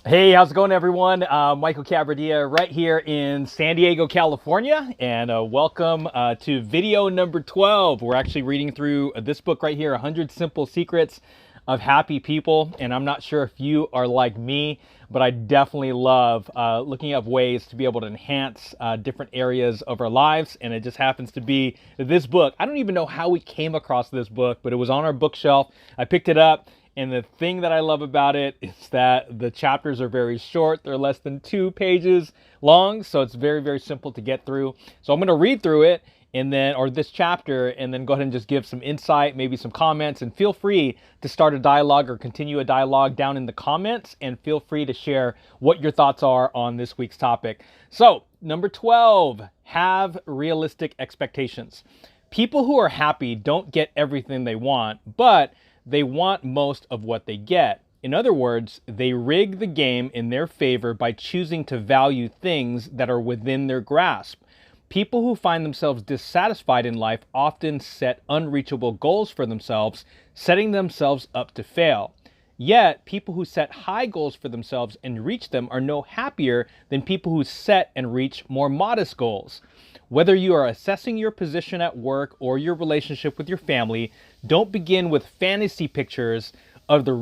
Hey, how's it going, everyone? Michael Cabradia right here in San Diego, California, and welcome to video number 12. We're actually reading through this book right here, 100 Simple Secrets of Happy People. And I'm not sure if you are like me, but I definitely love looking up ways to be able to enhance different areas of our lives. And it just happens to be this book. I don't even know how we came across this book, but it was on our bookshelf. I picked it up. And the thing that I love about it is that the chapters are very short. They're less than 2 pages long, so it's very, very simple to get through. So I'm going to read through it or this chapter, and then go ahead and just give some insight, maybe some comments, and feel free to start a dialogue or continue a dialogue down in the comments, and feel free to share what your thoughts are on this week's topic. So, number 12, have realistic expectations. People who are happy don't get everything they want, but they want most of what they get. In other words, they rig the game in their favor by choosing to value things that are within their grasp. People who find themselves dissatisfied in life often set unreachable goals for themselves, setting themselves up to fail. Yet, people who set high goals for themselves and reach them are no happier than people who set and reach more modest goals. Whether you are assessing your position at work or your relationship with your family, don't begin with fantasy pictures of the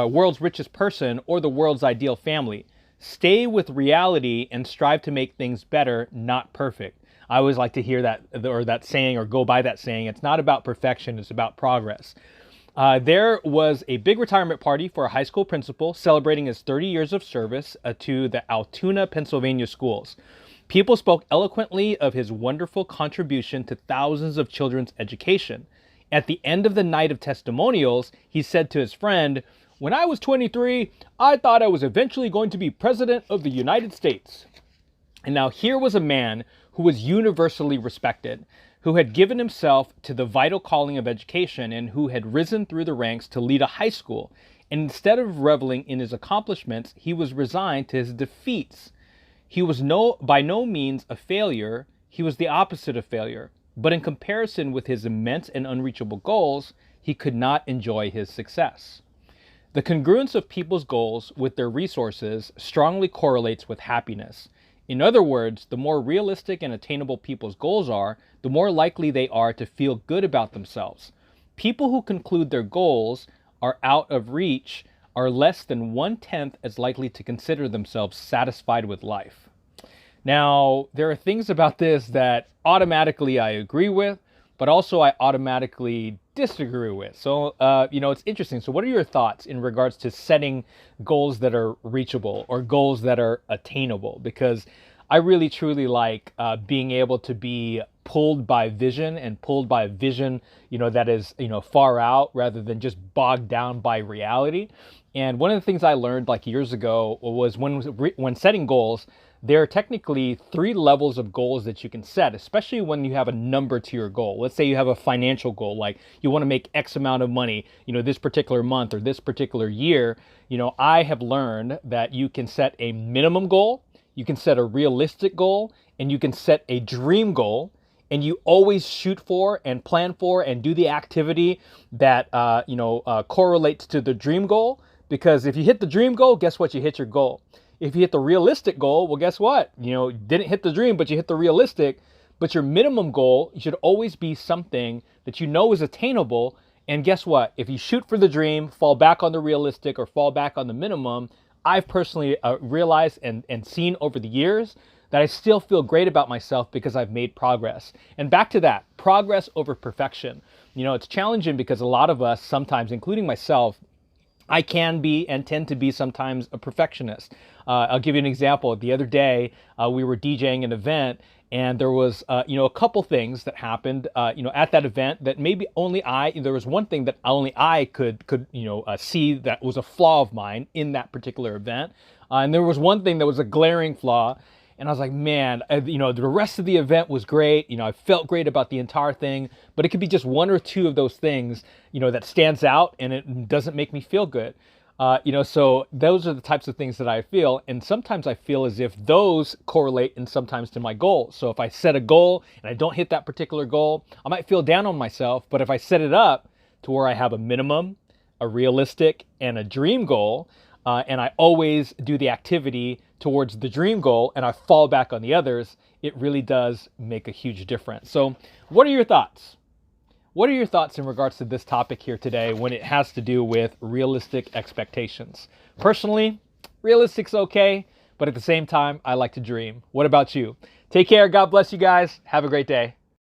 world's richest person or the world's ideal family. Stay with reality and strive to make things better, not perfect. I always like to hear that saying, or go by that saying. It's not about perfection, it's about progress. There was a big retirement party for a high school principal celebrating his 30 years of service to the Altoona, Pennsylvania schools. People spoke eloquently of his wonderful contribution to thousands of children's education. At the end of the night of testimonials, he said to his friend, "When I was 23, I thought I was eventually going to be president of the United States." And now here was a man who was universally respected, who had given himself to the vital calling of education, and who had risen through the ranks to lead a high school. And instead of reveling in his accomplishments, he was resigned to his defeats. He was by no means a failure. He was the opposite of failure. But in comparison with his immense and unreachable goals, he could not enjoy his success. The congruence of people's goals with their resources strongly correlates with happiness. In other words, the more realistic and attainable people's goals are, the more likely they are to feel good about themselves. People who conclude their goals are out of reach are less than 1/10 as likely to consider themselves satisfied with life. Now, there are things about this that automatically I agree with, but also I automatically disagree with. So, it's interesting. So what are your thoughts in regards to setting goals that are reachable or goals that are attainable? Because I really truly like being able to be pulled by vision, and pulled by vision, that is, far out, rather than just bogged down by reality. And one of the things I learned like years ago was when setting goals, there are technically 3 levels of goals that you can set, especially when you have a number to your goal. Let's say you have a financial goal, like you want to make X amount of money, this particular month or this particular year. I have learned that you can set a minimum goal, you can set a realistic goal, and you can set a dream goal. And you always shoot for and plan for and do the activity that correlates to the dream goal. Because if you hit the dream goal, guess what? You hit your goal. If you hit the realistic goal, well, guess what? You didn't hit the dream, but you hit the realistic. But your minimum goal should always be something that is attainable. And guess what? If you shoot for the dream, fall back on the realistic or fall back on the minimum, I've personally realized and seen over the years that I still feel great about myself because I've made progress. And back to that, progress over perfection. It's challenging because a lot of us sometimes, including myself, I can be and tend to be sometimes a perfectionist. I'll give you an example. The other day, we were DJing an event, and there was, a couple things that happened, at that event that maybe there was one thing that only I could see that was a flaw of mine in that particular event. And there was one thing that was a glaring flaw. And I was like, man, the rest of the event was great. I felt great about the entire thing, but it could be just 1 or 2 of those things, that stands out, and it doesn't make me feel good. So those are the types of things that I feel. And sometimes I feel as if those correlate and sometimes to my goal. So if I set a goal and I don't hit that particular goal, I might feel down on myself. But if I set it up to where I have a minimum, a realistic, and a dream goal, and I always do the activity towards the dream goal and I fall back on the others, it really does make a huge difference. So what are your thoughts? What are your thoughts in regards to this topic here today when it has to do with realistic expectations? Personally, realistic's okay, but at the same time, I like to dream. What about you? Take care. God bless you guys. Have a great day.